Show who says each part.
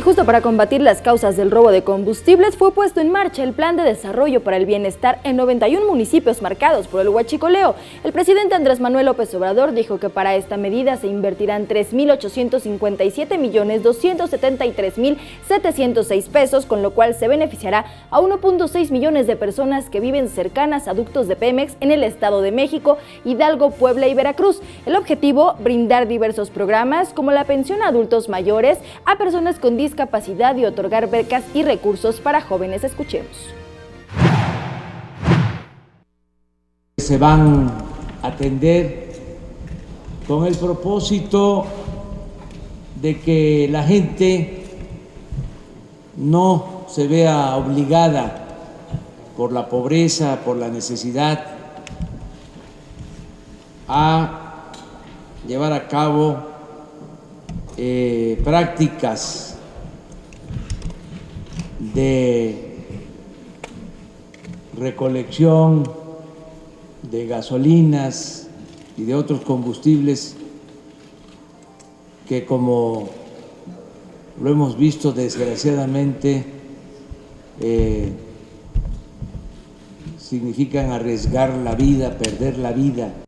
Speaker 1: justo para combatir las causas del robo de combustibles fue puesto en marcha el Plan de Desarrollo para el Bienestar en 91 municipios marcados por el huachicoleo. El presidente Andrés Manuel López Obrador dijo que para esta medida se invertirán 3.857.273.706 pesos, con lo cual se beneficiará a 1.6 millones de personas que viven cercanas a ductos de Pemex en el Estado de México, Hidalgo, Puebla y Veracruz. El objetivo, brindar diversos programas como la pensión a adultos mayores, a personas con discapacidad y otorgar becas y recursos para jóvenes. Escuchemos.
Speaker 2: Se van a atender con el propósito de que la gente no se vea obligada por la pobreza, por la necesidad, a llevar a cabo prácticas de recolección de gasolinas y de otros combustibles que, como lo hemos visto desgraciadamente, significan arriesgar la vida, perder la vida